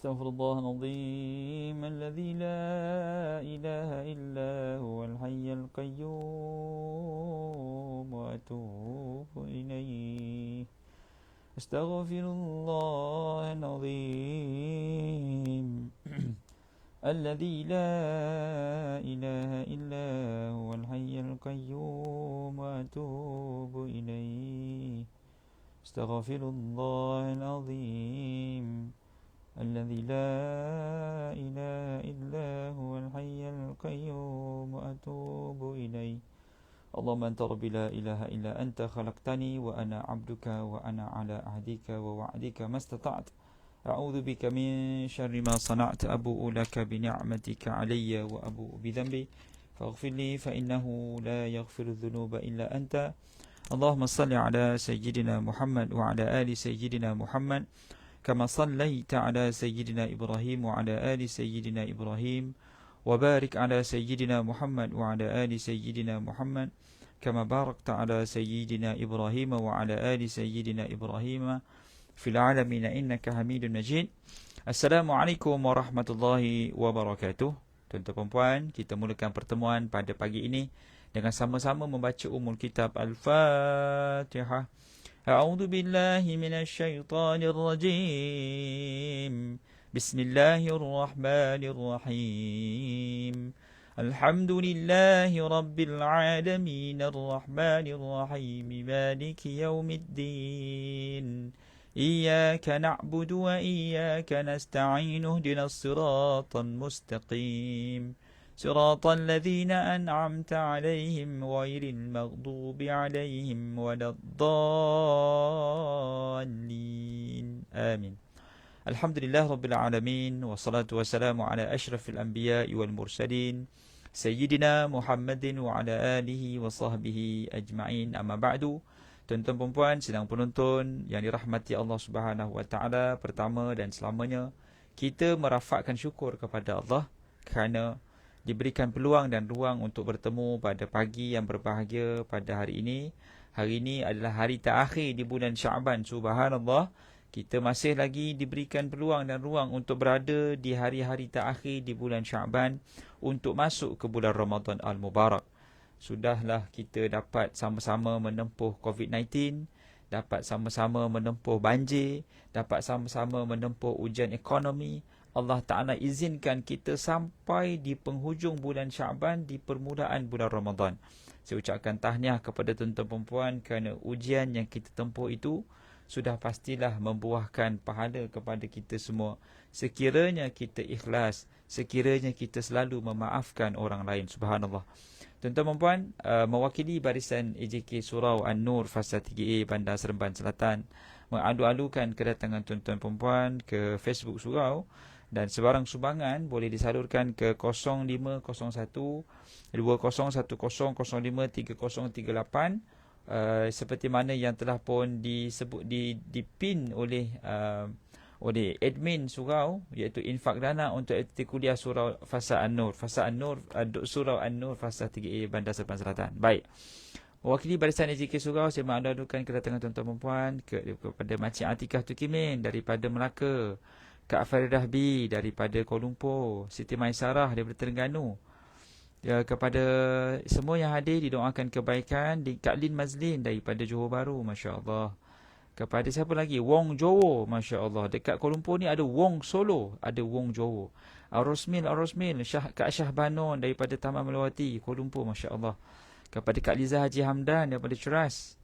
أستغفر الله العظيم الذي لا إله إلا هو الحي القيوم وأتوب إليه. أستغفر الله العظيم الذي لا إله إلا هو الحي القيوم وأتوب إليه. أستغفر الله العظيم الذي لا إله إلا هو الحي القيوم وأتوب إليه. اللهم أنت ربي لا إله إلا أنت خلقتني وأنا عبدك وأنا على عهدك ووعدك ما استطعت. أعوذ بك من شر ما صنعت. أبوء لك بنعمتك علي وأبوء بذنبي فاغفر لي فإنه لا يغفر الذنوب إلا أنت. اللهم صل على سيدنا محمد وعلى آل سيدنا محمد كما صليت على سيدنا إبراهيم وعلى آل سيدنا إبراهيم وبارك على سيدنا محمد وعلى آل سيدنا محمد كما باركت على سيدنا إبراهيم وعلى آل سيدنا إبراهيم في العالمين إنك حميد مجيد. Assalamualaikum warahmatullahi wabarakatuh. Tuan-tuan dan puan, kita mulakan pertemuan pada pagi ini dengan sama-sama membaca umul kitab Al-Fatihah. أعوذ بالله من الشيطان الرجيم. بسم الله الرحمن الرحيم. الحمد لله رب العالمين الرحمن الرحيم مالك يوم الدين. إياك نعبد وإياك نستعين اهدنا الصراط المستقيم صراط الذين أنعمت عليهم غير المغضوب عليهم ولا الضالين آمين. الحمد لله رب العالمين والصلاة والسلام على أشرف الأنبياء والمرسلين سيدنا محمد وعلى آله وصحبه أجمعين. أما بعد. Tuan-tuan dan puan, sedang penonton yang dirahmati Allah Subhanahu Wa Taala, pertama dan selamanya kita merafakkan syukur kepada Allah kerana diberikan peluang dan ruang untuk bertemu pada pagi yang berbahagia pada hari ini. Hari ini adalah hari terakhir di bulan Syaban. Subhanallah, kita masih lagi diberikan peluang dan ruang untuk berada di hari-hari terakhir di bulan Syaban untuk masuk ke bulan Ramadan Al-Mubarak. Sudahlah kita dapat sama-sama menempuh COVID-19, dapat sama-sama menempuh banjir, dapat sama-sama menempuh ujian ekonomi. Allah Ta'ala izinkan kita sampai di penghujung bulan Syaban, di permulaan bulan Ramadan. Saya ucapkan tahniah kepada tuan-tuan dan puan kerana ujian yang kita tempuh itu sudah pastilah membuahkan pahala kepada kita semua. Sekiranya kita ikhlas, sekiranya kita selalu memaafkan orang lain. Subhanallah. Tuan-tuan dan puan, mewakili barisan AJK Surau An-Nur Fasa 3A Bandar Seremban Selatan mengalu-alukan kedatangan tuan-tuan dan puan ke Facebook Surau, dan sebarang sumbangan boleh disalurkan ke 0501 2010 053038 seperti mana yang telah pun disebut dipin oleh admin surau, iaitu infak dana untuk aktiviti kuliah surau Fasa An-Nur, Surau An-Nur Fasa 3A Bandar Seremban Selatan. Baik. Mewakili barisan AJK Surau, saya mengalu-alukan kedatangan tuan-tuan dan puan kepada Makcik Atikah Tukimin daripada Melaka, Kak Faridah B daripada Kuala Lumpur, Siti Maisarah daripada Terengganu. Ya, kepada semua yang hadir didoakan kebaikan. Di Kak Lin Mazlin daripada Johor Bahru, masya-Allah. Kepada siapa lagi? Wong Jowo, masya-Allah. Dekat Kuala Lumpur ni ada Wong Solo, ada Wong Jowo. Arosmil, Kak Syah Banon daripada Taman Melawati, Kuala Lumpur, masya-Allah. Kepada Kak Liza Haji Hamdan daripada Ceras.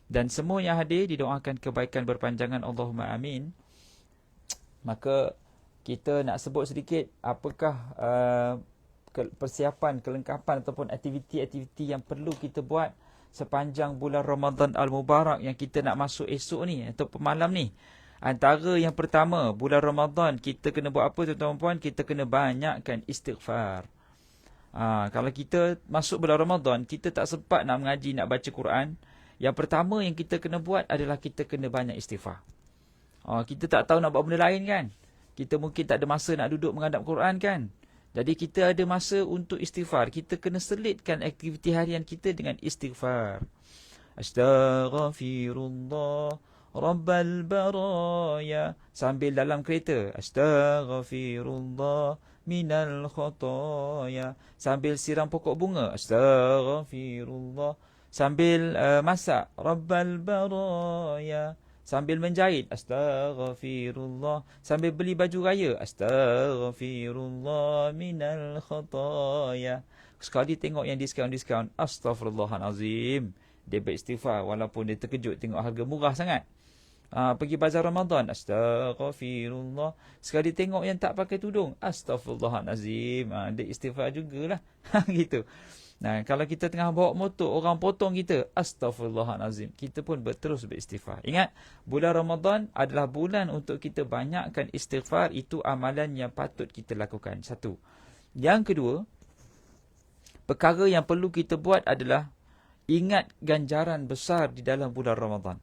Dan semua yang hadir didoakan kebaikan berpanjangan, Allahumma amin. Maka kita nak sebut sedikit apakah persiapan, kelengkapan ataupun aktiviti-aktiviti yang perlu kita buat sepanjang bulan Ramadan Al-Mubarak yang kita nak masuk esok ni ataupun malam ni. Antara yang pertama, bulan Ramadan kita kena buat apa tuan-tuan dan puan? Kita kena banyakkan istighfar. Kalau kita masuk bulan Ramadan, kita tak sempat nak mengaji, nak baca Quran, yang pertama yang kita kena buat adalah kita kena banyak istighfar. Kita tak tahu nak buat benda lain kan. Kita mungkin tak ada masa nak duduk menghadap Quran kan. Jadi kita ada masa untuk istighfar. Kita kena selitkan aktiviti harian kita dengan istighfar. Astaghfirullah, Rabbal baraya. Sambil dalam kereta, astaghfirullah minal khotoya. Sambil siram pokok bunga, astaghfirullah. Sambil masak, Rabbal baraya. Sambil menjahit, astaghfirullah. Sambil beli baju raya, astaghfirullah minal khotoya. Sekali tengok yang diskaun-diskaun, astaghfirullahalazim. Dia beristighfar walaupun dia terkejut tengok harga murah sangat. Pergi bazar Ramadan, astaghfirullah. Sekali tengok yang tak pakai tudung, astaghfirullahalazim. Dia istighfar jugalah. Gitu. Nah, kalau kita tengah bawa motor, orang potong kita, astaghfirullahalazim. Kita pun terus beristighfar. Ingat, bulan Ramadan adalah bulan untuk kita banyakkan istighfar. Itu amalan yang patut kita lakukan. Satu. Yang kedua, perkara yang perlu kita buat adalah ingat ganjaran besar di dalam bulan Ramadan.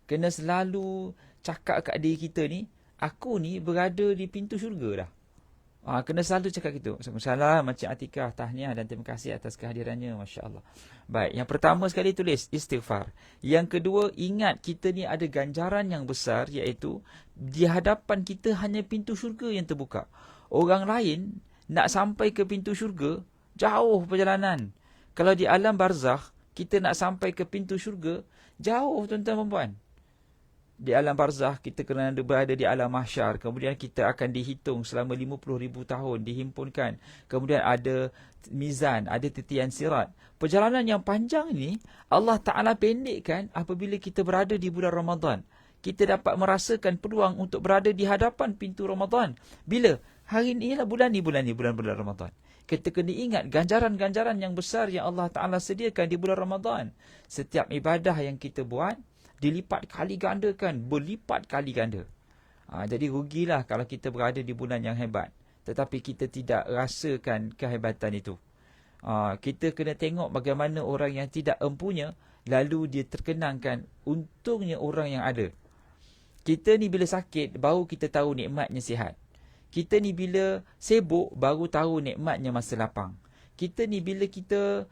Kena selalu cakap kat diri kita ni, aku ni berada di pintu syurga dah. Kena selalu cakap gitu. Assalamualaikum Makcik Atikah, tahniah dan terima kasih atas kehadirannya, masya-Allah. Baik, yang pertama sekali tulis istighfar. Yang kedua, ingat kita ni ada ganjaran yang besar, iaitu di hadapan kita hanya pintu syurga yang terbuka. Orang lain nak sampai ke pintu syurga jauh perjalanan. Kalau di alam barzakh, kita nak sampai ke pintu syurga jauh, tuan-tuan dan puan. Di alam barzakh, kita kena berada di alam mahsyar. Kemudian kita akan dihitung selama 50,000 tahun, dihimpunkan. Kemudian ada mizan, ada titian sirat. Perjalanan yang panjang ni, Allah Ta'ala pendekkan apabila kita berada di bulan Ramadan. Kita dapat merasakan peluang untuk berada di hadapan pintu Ramadan. Bila? Hari ni lah, bulan Ramadan. Kita kena ingat ganjaran-ganjaran yang besar yang Allah Ta'ala sediakan di bulan Ramadan. Setiap ibadah yang kita buat, dilipat kali gandakan, berlipat kali ganda. Jadi rugilah kalau kita berada di bulan yang hebat, tetapi kita tidak rasakan kehebatan itu. Kita kena tengok bagaimana orang yang tidak empunya, lalu dia terkenangkan untungnya orang yang ada. Kita ni bila sakit, baru kita tahu nikmatnya sihat. Kita ni bila sibuk, baru tahu nikmatnya masa lapang. Kita ni bila kita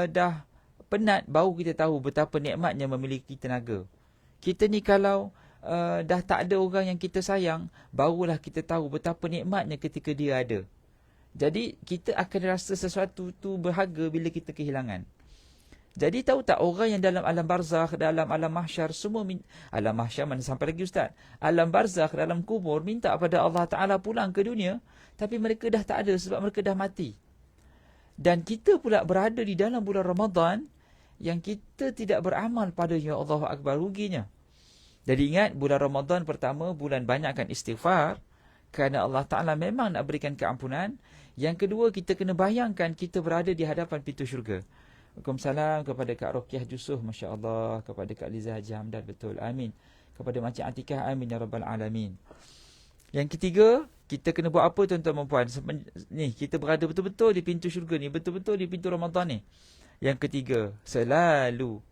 dah penat, baru kita tahu betapa nikmatnya memiliki tenaga. Kita ni kalau dah tak ada orang yang kita sayang, barulah kita tahu betapa nikmatnya ketika dia ada. Jadi kita akan rasa sesuatu tu berharga bila kita kehilangan. Jadi tahu tak, orang yang dalam alam barzakh, dalam alam mahsyar, semua alam mahsyar mana sampai lagi ustaz? Alam barzakh, dalam kubur, minta pada Allah Ta'ala pulang ke dunia, tapi mereka dah tak ada sebab mereka dah mati. Dan kita pula berada di dalam bulan Ramadan yang kita tidak beramal pada, ya Allah Akbar, ruginya. Jadi ingat, bulan Ramadan pertama, bulan banyakkan istighfar, kerana Allah Ta'ala memang nak berikan keampunan. Yang kedua, kita kena bayangkan kita berada di hadapan pintu syurga. Waalaikumsalam kepada Kak Rokiah Jusuh, Masya Allah. Kepada Kak Liza Haji Hamdan, betul, amin. Kepada Makcik Atikah, amin ya Rabbal Alamin. Yang ketiga, kita kena buat apa tuan-tuan dan puan? Ni, kita berada betul-betul di pintu syurga ni, betul-betul di pintu Ramadan ni. Yang ketiga, selalu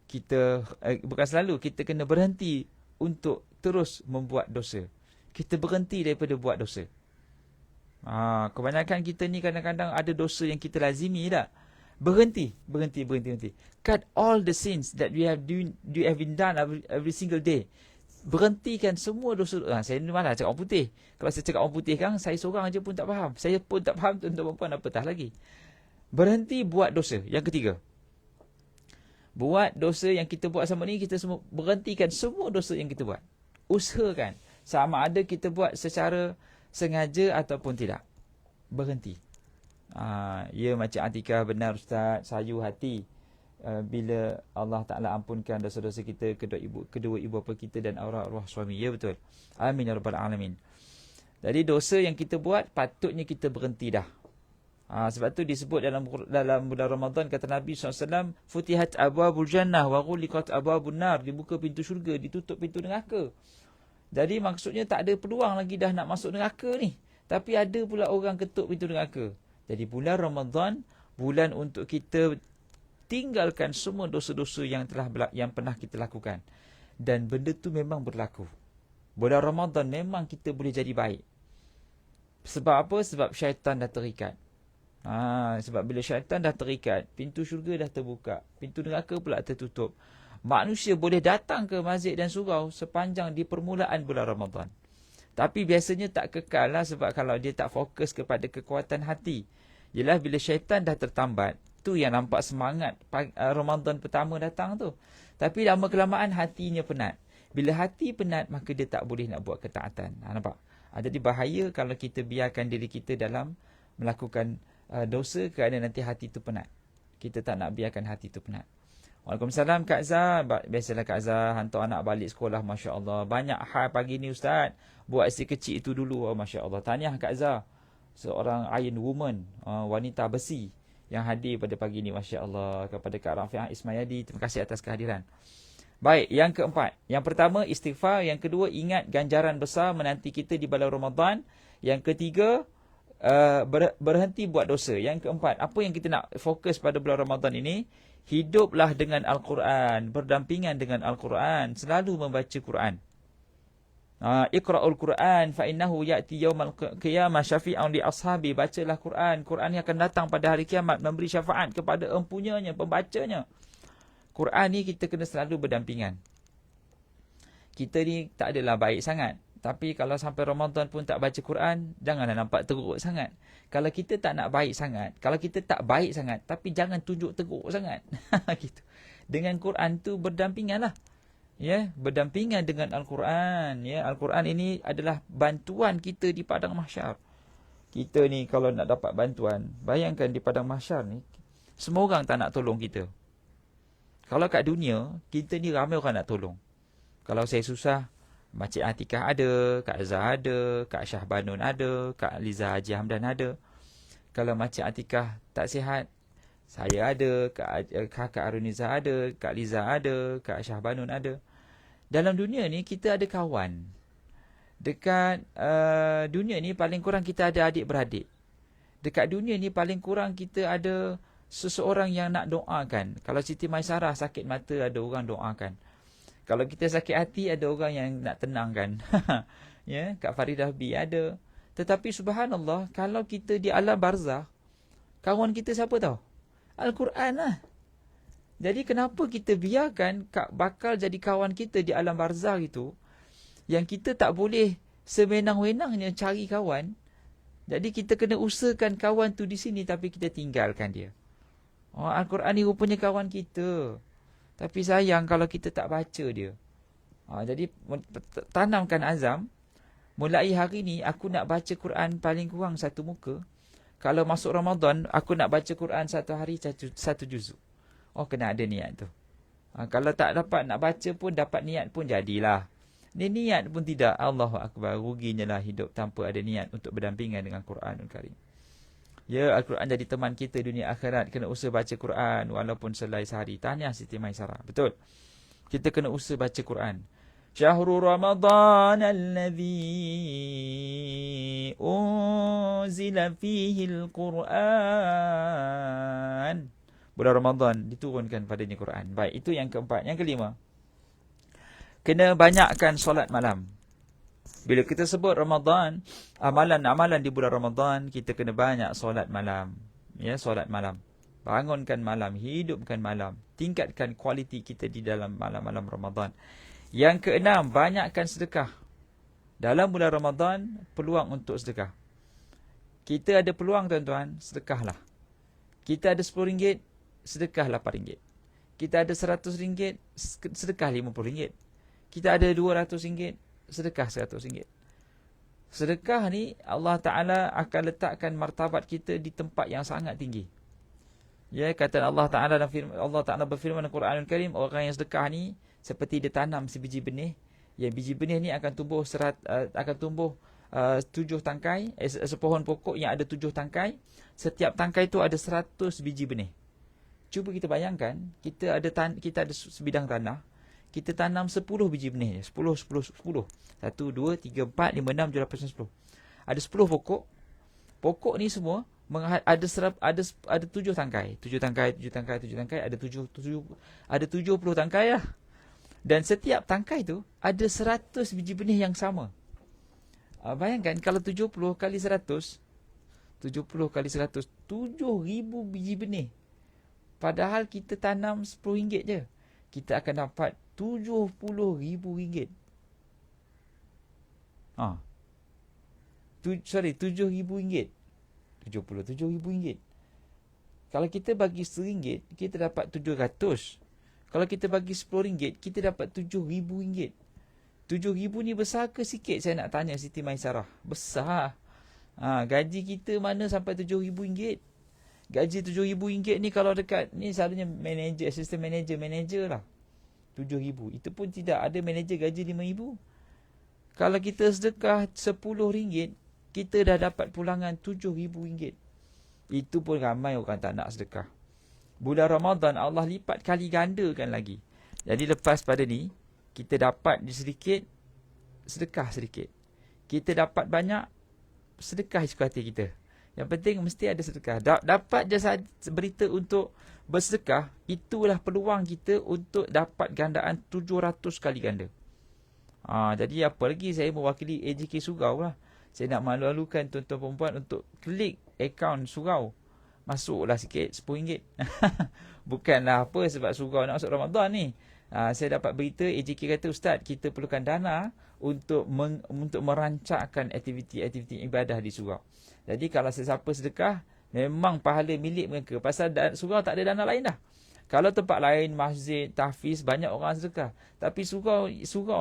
kita, bukan selalu, kita kena berhenti untuk terus membuat dosa. Kita berhenti daripada buat dosa. Kebanyakan kita ni kadang-kadang ada dosa yang kita lazimi tak? Berhenti. Cut all the sins that you have been done every single day. Berhentikan semua dosa. Saya ni malah cakap orang putih. Kalau saya cakap orang putih kan, saya seorang aja pun tak faham. Saya pun tak faham tuan-tuan dan puan apatah lagi. Berhenti buat dosa. Yang ketiga, buat dosa yang kita buat sama ni, kita semua berhentikan semua dosa yang kita buat. Usahakan sama ada kita buat secara sengaja ataupun tidak. Berhenti. Ya Makcik Atikah, benar Ustaz, sayu hati bila Allah Ta'ala ampunkan dosa-dosa kita, kedua ibu bapa kita dan arwah suami. Ya betul. Amin ya Rabbal Alamin. Jadi dosa yang kita buat, patutnya kita berhenti dah. Sebab tu disebut dalam bulan Ramadan, kata Nabi SAW, Futihat abwabul jannah wa ghuliqat abwabun nar. Dibuka pintu syurga, ditutup pintu neraka. Jadi maksudnya tak ada peluang lagi dah nak masuk neraka ni. Tapi ada pula orang ketuk pintu neraka. Jadi bulan Ramadan, bulan untuk kita tinggalkan semua dosa-dosa yang pernah kita lakukan. Dan benda tu memang berlaku. Bulan Ramadan memang kita boleh jadi baik. Sebab apa? Sebab syaitan dah terikat. Sebab bila syaitan dah terikat, pintu syurga dah terbuka, pintu neraka pula tertutup. Manusia boleh datang ke masjid dan surau sepanjang di permulaan bulan Ramadan. Tapi biasanya tak kekal lah, sebab kalau dia tak fokus kepada kekuatan hati. Yelah, bila syaitan dah tertambat, tu yang nampak semangat Ramadan pertama datang tu. Tapi lama kelamaan hatinya penat. Bila hati penat, maka dia tak boleh nak buat ketaatan. Nampak? Jadi bahaya kalau kita biarkan diri kita dalam melakukan dosa kerana nanti hati tu penat. Kita tak nak biarkan hati tu penat. Waalaikumsalam Kak Zah. Biasalah Kak Zah hantar anak balik sekolah, Masya Allah. Banyak hal pagi ni Ustaz. Buat si kecil itu dulu, Masya Allah. Tahniah Kak Zah. Seorang Iron Woman, wanita besi yang hadir pada pagi ni, Masya Allah. Kepada Kak Rafi'ah Ismayadi, terima kasih atas kehadiran. Baik, yang keempat. Yang pertama, istighfar. Yang kedua, ingat ganjaran besar menanti kita di bulan Ramadan. Yang ketiga, berhenti buat dosa. Yang keempat, apa yang kita nak fokus pada bulan Ramadan ini? Hiduplah dengan Al-Quran, berdampingan dengan Al-Quran, selalu membaca Quran. Iqra'ul Quran fa innahu ya'ti yaumal qiyamah syafi'an li ashabi. Bacalah Quran. Quran ni akan datang pada hari kiamat memberi syafaat kepada empunyanya, pembacanya. Quran ni kita kena selalu berdampingan. Kita ni tak adalah baik sangat, tapi kalau sampai Ramadan pun tak baca Quran, janganlah nampak teruk sangat. Kalau kita tak nak baik sangat, kalau kita tak baik sangat, tapi jangan tunjuk teruk sangat. Gitu. Dengan Quran tu berdampinganlah. Ya, berdampingan dengan Al-Quran. Ya, Al-Quran ini adalah bantuan kita di padang mahsyar. Kita ni kalau nak dapat bantuan, bayangkan di padang mahsyar ni, semua orang tak nak tolong kita. Kalau kat dunia, kita ni ramai orang nak tolong. Kalau saya susah, Makcik Atikah ada, Kak Azhar ada, Kak Syahbanun ada, Kak Liza Haji Hamdan ada. Kalau Makcik Atikah tak sihat, saya ada, Kak Aruniza ada, Kak Liza ada, Kak Syahbanun ada. Dalam dunia ni kita ada kawan. Dekat dunia ni paling kurang kita ada adik-beradik. Dekat dunia ni paling kurang kita ada seseorang yang nak doakan. Kalau Siti Maisarah sakit mata, ada orang doakan. Kalau kita sakit hati, ada orang yang nak tenangkan. Ya, Kak Faridah B ada. Tetapi subhanallah, kalau kita di alam barzakh, kawan kita siapa tahu? Al-Quran lah. Jadi kenapa kita biarkan bakal jadi kawan kita di alam barzakh itu, yang kita tak boleh sewenang-wenangnya cari kawan. Jadi kita kena usahakan kawan tu di sini, tapi kita tinggalkan dia. Al-Quran ni rupanya kawan kita. Tapi sayang kalau kita tak baca dia. Jadi tanamkan azam, mulai hari ni aku nak baca Quran paling kurang satu muka. Kalau masuk Ramadan, aku nak baca Quran satu hari satu juzuk. Kena ada niat tu. Kalau tak dapat nak baca pun, dapat niat pun jadilah. Ni niat pun tidak. Allahu Akbar. Ruginya lah hidup tanpa ada niat untuk berdampingan dengan Quranul Karim. Ya, Al-Quran jadi teman kita dunia akhirat. Kena usaha baca Quran walaupun selai sehari. Tahniah Siti Maisarah. Betul. Kita kena usaha baca Quran. Syahrul Ramadan alladhi unzila fihi al-Quran. Bulan Ramadan diturunkan padanya Quran. Baik, itu yang keempat. Yang kelima, kena banyakkan solat malam. Bila kita sebut Ramadan, amalan-amalan di bulan Ramadan, kita kena banyak solat malam. Ya, solat malam. Bangunkan malam, hidupkan malam. Tingkatkan kualiti kita di dalam malam-malam Ramadan. Yang keenam, banyakkan sedekah. Dalam bulan Ramadan, peluang untuk sedekah. Kita ada peluang tuan-tuan, sedekahlah. Kita ada RM10, sedekah RM8. Kita ada RM100, sedekah RM50. Kita ada RM200, sedekah RM100. Sedekah ni Allah Ta'ala akan letakkan martabat kita di tempat yang sangat tinggi. Ya, kata Allah Ta'ala berfirman dalam Quranul Karim, orang yang sedekah ni seperti dia tanam sebiji benih. Ya, biji benih ni akan tumbuh 7 tangkai, sepohon pokok yang ada 7 tangkai. Setiap tangkai tu ada 100 biji benih. Cuba kita bayangkan, kita ada sebidang tanah. Kita tanam 10 biji benih. 10. 1, 2, 3, 4, 5, 6, 7, 8, 10. Ada 10 pokok. Pokok ni semua ada 7 tangkai. 7 tangkai, 7 tangkai, 7 tangkai. Ada 70 tangkai lah. Dan setiap tangkai tu ada 100 biji benih yang sama. Bayangkan kalau 70 kali 100. 70 kali 100. 7,000 biji benih. Padahal kita tanam RM10 je. kita akan dapat RM70,000. RM7,000. RM77,000. Kalau kita bagi RM1, kita dapat RM700. Kalau kita bagi RM10, kita dapat RM7,000. RM7,000 ni besar ke sikit? Saya nak tanya Siti Maisarah. Besar. Gaji kita mana sampai RM7,000? Gaji RM7,000 ni kalau dekat, ni selalunya manager, assistant manager lah. RM7,000. Itu pun tidak ada manager gaji RM5,000. Kalau kita sedekah RM10, kita dah dapat pulangan RM7,000. Itu pun ramai orang tak nak sedekah. Bulan Ramadan Allah lipat kali gandakan lagi. Jadi lepas pada ni, kita dapat sedikit, sedekah sedikit. Kita dapat banyak, sedekah suka hati kita. Yang penting mesti ada sedekah. Dapat je berita untuk bersedekah, itulah peluang kita untuk dapat gandaan 700 kali ganda. Jadi apa lagi, saya mewakili AJK Surau lah. Saya nak malu-malukan tuan-tuan perempuan untuk klik akaun surau. Masuklah sikit RM10. Bukanlah apa sebab surau nak masuk Ramadan ni. Saya dapat berita AJK kata, Ustaz, kita perlukan dana untuk merancangkan aktiviti-aktiviti ibadah di surau. Jadi kalau sesiapa sedekah, memang pahala milik mereka. Pasal surau tak ada dana lain dah. Kalau tempat lain, masjid, tahfiz, banyak orang sedekah. Tapi surau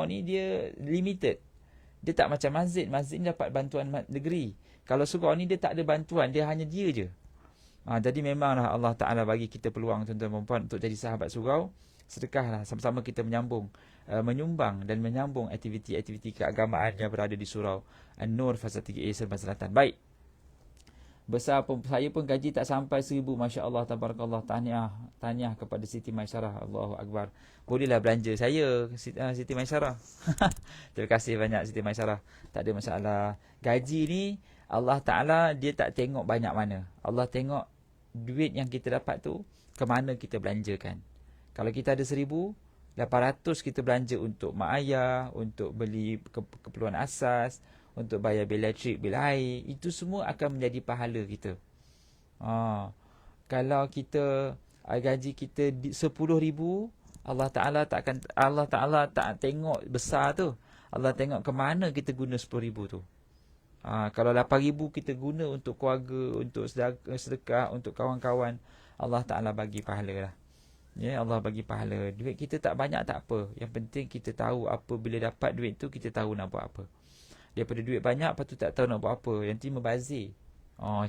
ni dia limited. Dia tak macam masjid. Masjid ni dapat bantuan negeri. Kalau surau ni dia tak ada bantuan. Dia hanya dia je. Jadi memanglah Allah Ta'ala bagi kita peluang tuan-tuan dan puan untuk jadi sahabat surau. Sedekahlah. Sama-sama kita menyumbang dan menyambung aktiviti-aktiviti keagamaan yang berada di surau An-Nur Fasa 3A Serban Selatan. Baik. Besar pun, saya pun gaji tak sampai 1,000. Masya Allah, tabarakallah. Tahniah kepada Siti Maisarah. Allahu Akbar. Bolehlah belanja saya, Siti Maisarah. Terima kasih banyak Siti Maisarah. Tak ada masalah. Gaji ni Allah Ta'ala dia tak tengok banyak mana. Allah tengok duit yang kita dapat tu ke mana kita belanjakan. Kalau kita ada 1,000, 800 kita belanja untuk mak ayah, untuk beli keperluan asas, untuk bayar bil elektrik, bil air, itu semua akan menjadi pahala kita. Kalau kita gaji kita 10,000, Allah Ta'ala tak tengok besar tu. Allah tengok ke mana kita guna 10,000 tu. Kalau 8,000 kita guna untuk keluarga, untuk sedekah, untuk kawan-kawan, Allah Ta'ala bagi pahala lah. Ya, Allah bagi pahala. Duit kita tak banyak tak apa. Yang penting kita tahu apa, bila dapat duit tu kita tahu nak buat apa. Daripada duit banyak, lepas tu tak tahu nak buat apa. Nanti membazir.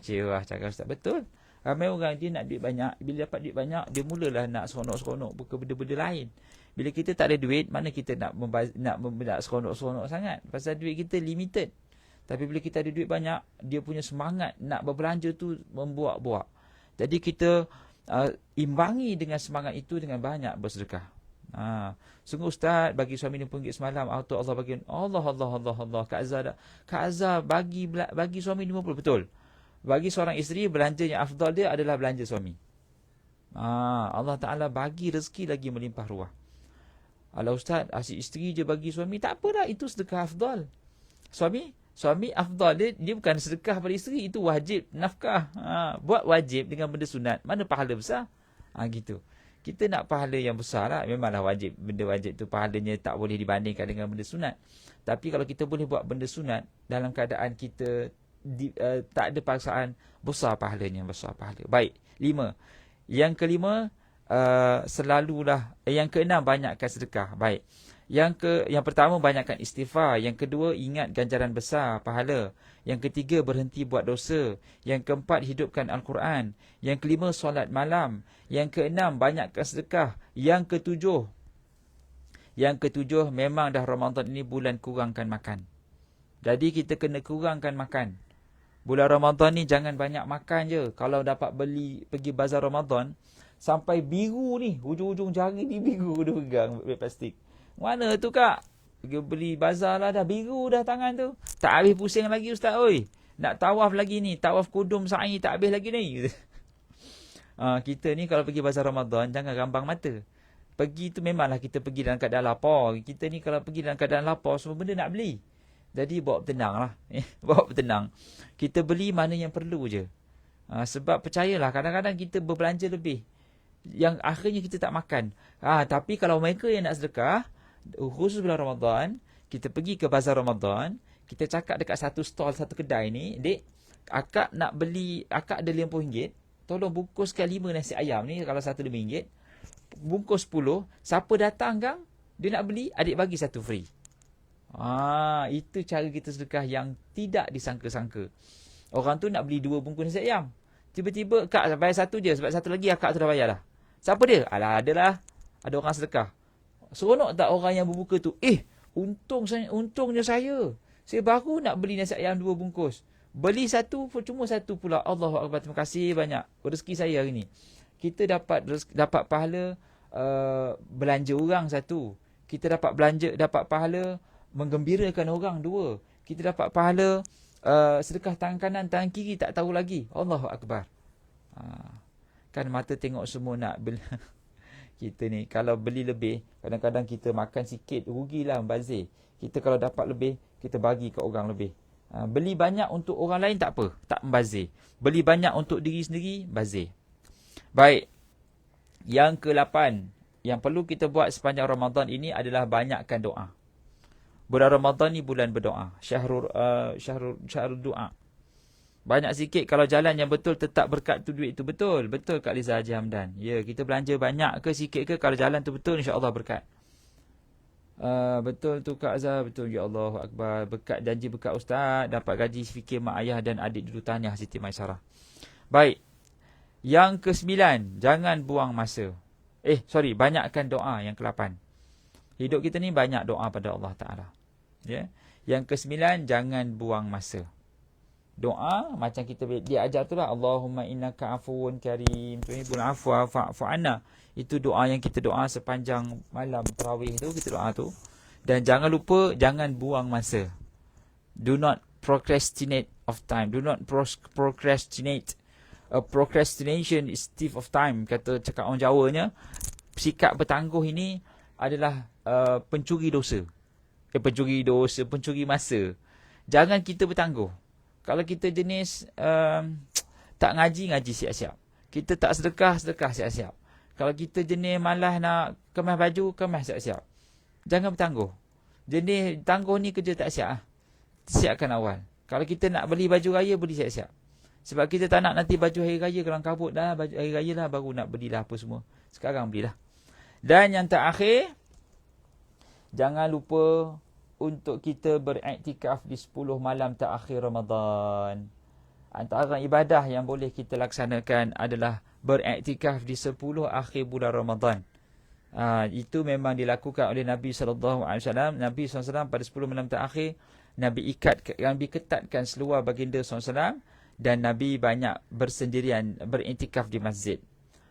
Cerah cakap Ustaz. Betul. Ramai orang dia nak duit banyak. Bila dapat duit banyak, dia mulalah nak seronok-seronok bukan benda-benda lain. Bila kita tak ada duit, mana kita nak seronok-seronok sangat. Pasal duit kita limited. Tapi bila kita ada duit banyak, dia punya semangat nak berbelanja tu membuak-buak. Jadi kita imbangi dengan semangat itu dengan banyak bersedekah. Sungguh Ustaz, bagi suami RM50 semalam, Allah bagi Allah. Kak Azhar bagi suami 50. Betul. Bagi seorang isteri, belanja yang afdal dia adalah belanja suami. Allah Ta'ala bagi rezeki lagi melimpah ruah. Kalau Ustaz, asyik isteri je bagi suami, tak apalah, itu sedekah afdal. Suami afdal dia bukan sedekah pada isteri, itu wajib nafkah. Buat wajib dengan benda sunat, mana pahala besar? Gitu. Kita nak pahala yang besar lah. Memanglah wajib. Benda wajib tu pahalanya tak boleh dibandingkan dengan benda sunat. Tapi kalau kita boleh buat benda sunat dalam keadaan kita tak ada paksaan, besar pahalanya, besar pahala. Baik. 5. Yang kelima, selalulah. Yang keenam, banyakkan sedekah. Baik. Yang pertama, banyakkan istighfar. Yang kedua, ingat ganjaran besar, pahala. Yang ketiga, berhenti buat dosa. Yang keempat, hidupkan Al-Quran. Yang kelima, solat malam. Yang keenam, banyakkan sedekah. Yang ketujuh, memang dah Ramadan ini bulan kurangkan makan. Jadi kita kena kurangkan makan. Bulan Ramadan ni jangan banyak makan je. Kalau dapat pergi bazar Ramadan, sampai biru ni, hujung-hujung jari ni biru dia pegang beg plastik. Mana tu kak? Pergi beli bazar lah, dah biru dah tangan tu. Tak habis pusing lagi Ustaz, oi. Nak tawaf lagi ni, tawaf kudum sa'i tak habis lagi ni. Kita ni kalau pergi bazar Ramadan, jangan rambang mata. Pergi tu memanglah kita pergi dalam keadaan lapar. Kita ni kalau pergi dalam keadaan lapar, semua benda nak beli. Jadi bawa bertenang lah. Bawa bertenang. Kita beli mana yang perlu je. Sebab percayalah, kadang-kadang kita berbelanja lebih. yang akhirnya kita tak makan. Tapi kalau mereka yang nak sedekah, khusus bulan Ramadan, kita pergi ke bazar Ramadan, kita cakap dekat satu stall, satu kedai ni, "Dek, akak nak beli, akak ada RM50, tolong bungkuskan 5 nasi ayam ni, kalau satu RM5, bungkus 10, siapa datang kang, dia nak beli, adik bagi satu free." Itu cara kita sedekah yang tidak disangka-sangka. Orang tu nak beli 2 bungkus nasi ayam, tiba-tiba kak bayar satu je, sebab satu lagi akak tu dah bayar dah. Siapa dia? Alah, adalah ada orang sedekah. Seronok tak orang yang berbuka tu? Untungnya saya baru nak beli nasi ayam 2 bungkus. Beli satu, cuma satu pula. Allahu Akbar, terima kasih banyak. Rezeki saya hari ni. Kita dapat pahala belanja orang satu. Kita dapat pahala menggembirakan orang 2. Kita dapat pahala sedekah tangan kanan, tangan kiri tak tahu lagi. Allahu Akbar. Kan mata tengok semua nak beli. Kita ni kalau beli lebih, kadang-kadang kita makan sikit, rugilah, membazir. Kita kalau dapat lebih, kita bagi ke orang lebih. Beli banyak untuk orang lain tak apa, tak membazir. Beli banyak untuk diri sendiri, bazir. Baik. Yang ke-8 yang perlu kita buat sepanjang Ramadan ini adalah banyakkan doa. Bulan Ramadan ni bulan berdoa. Syahrul doa. Banyak sikit kalau jalan yang betul tetap berkat tu duit tu betul. Betul Kak Liza Haji Hamdan. Ya, kita belanja banyak ke sikit ke, kalau jalan tu betul, insya-Allah berkat. Betul tu Kak Azhar, betul, ya Allah Akbar. Berkat, janji berkat ustaz, dapat gaji fikir mak ayah dan adik dulu tahniah Siti Maisarah. Baik. Yang ke-9, jangan buang masa. Banyakkan doa. Yang ke-8. Hidup kita ni banyak doa pada Allah Ta'ala. Ya. Yang ke-9, jangan buang masa. Doa macam kita dia ajar tu lah, Allahumma innaka afuwun karim tuhibbul afwa fa'fu anna. Itu doa yang kita doa sepanjang malam tarawih tu, kita doa tu. Dan jangan lupa, jangan buang masa. Do not procrastinate of time. Do not procrastinate. Procrastination is thief of time, cakap orang Jawanya. Sikap bertangguh ini adalah pencuri masa. Jangan kita bertangguh. Kalau kita jenis tak ngaji siap-siap. Kita tak sedekah siap-siap. Kalau kita jenis malas nak kemas baju, kemas siap-siap. Jangan bertangguh. Jenis tangguh ni kerja tak siap. Siapkan awal. Kalau kita nak beli baju raya, beli siap-siap. Sebab kita tak nak nanti baju hari raya kelang kabut dah, baju hari raya lah baru nak belilah apa semua. Sekarang belilah. Dan yang terakhir, jangan lupa untuk kita beriktikaf di 10 malam terakhir Ramadan. Antara ibadah yang boleh kita laksanakan adalah beriktikaf di 10 akhir bulan Ramadan. Itu memang dilakukan oleh Nabi SAW. Nabi SAW pada 10 malam terakhir, Nabi ketatkan seluar baginda SAW. Dan Nabi banyak bersendirian, beriktikaf di masjid.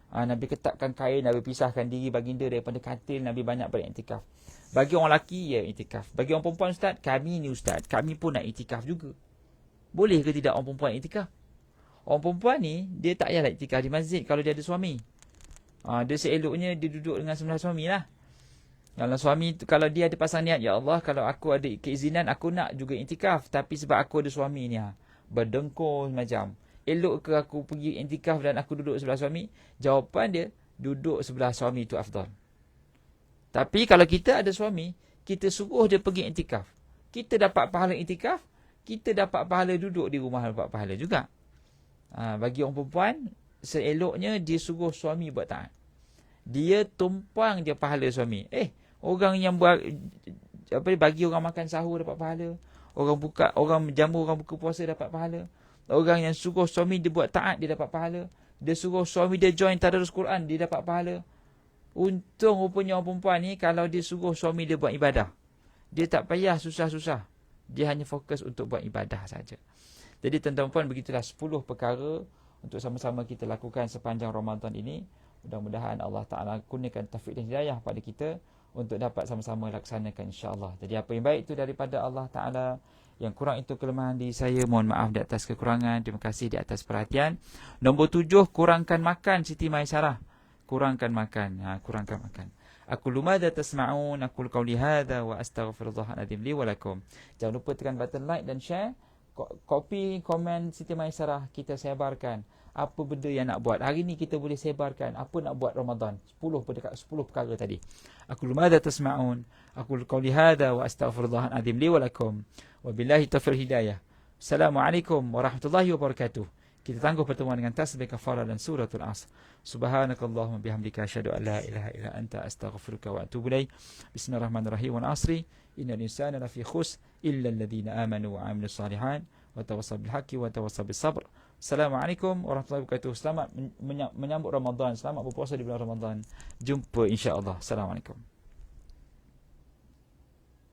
Nabi ketatkan kain, Nabi pisahkan diri baginda daripada katil, Nabi banyak beriktikaf. Bagi orang lelaki, ya iktikaf. Bagi orang perempuan, ustaz, kami pun nak iktikaf juga. Boleh ke tidak orang perempuan iktikaf? Orang perempuan ni, dia tak payah iktikaf di masjid kalau dia ada suami. Dia seeloknya dia duduk dengan sebelah suami lah. Kalau suami, kalau dia ada pasang niat, ya Allah, kalau aku ada keizinan, aku nak juga iktikaf. Tapi sebab aku ada suami ni, berdengkur macam, elok ke aku pergi iktikaf dan aku duduk sebelah suami? Jawapan dia, duduk sebelah suami itu afdal. Tapi kalau kita ada suami, kita suruh dia pergi iktikaf. Kita dapat pahala iktikaf, kita dapat pahala duduk di rumah, dapat pahala juga. Bagi orang perempuan, seeloknya dia suruh suami buat taat. Dia tumpang dia pahala suami. Orang yang buat bagi orang makan sahur dapat pahala. Orang jamu orang buka puasa dapat pahala. Orang yang suruh suami dia buat taat, dia dapat pahala. Dia suruh suami dia join tadarus Quran, dia dapat pahala. Untung rupanya orang perempuan ni, kalau dia suruh suami dia buat ibadah, dia tak payah susah-susah. Dia hanya fokus untuk buat ibadah saja. Jadi tuan-tuan puan, begitulah 10 perkara untuk sama-sama kita lakukan sepanjang Ramadan ini. Mudah-mudahan Allah Ta'ala kurniakan taufik dan hidayah pada kita untuk dapat sama-sama laksanakan, insya-Allah. Jadi apa yang baik itu daripada Allah Ta'ala, yang kurang itu kelemahan di saya. Mohon maaf di atas kekurangan. Terima kasih di atas perhatian. Nombor 7, kurangkan makan, Siti Maisarah. Kurangkan makan. Kurangkan makan. Aqulu madza tasma'un, aqulu qawli hadza wa astaghfirullahal azim li wa lakum. Jangan lupa tekan button like dan share. Copy komen Siti Maisarah kita sebarkan apa benda yang nak buat. Hari ni kita boleh sebarkan apa nak buat Ramadan. 10 perkara tadi. Aku lumada tasma'un. Aku qauli hadza wa astaghfirullahal azim li wa lakum. Wabillahi taufiq hidayah. Assalamualaikum warahmatullahi wabarakatuh. Kita tangguh pertemuan dengan tasbih kafarah dan suratul Asr. Subhanakallahumma bihamdika asyhadu an la ilaha illa anta astaghfiruka wa atubu ilaik. Bismillahirrahmanirrahim. Wal 'asri innal insana lafi khusr illa alladhina amanu wa 'amilus shalihat wa tawassaw bil haqqi wa tawassaw bis sabr. Assalamualaikum warahmatullahi wabarakatuh. Selamat menyambut Ramadan, selamat berpuasa di bulan Ramadan. Jumpa insya-Allah. Assalamualaikum.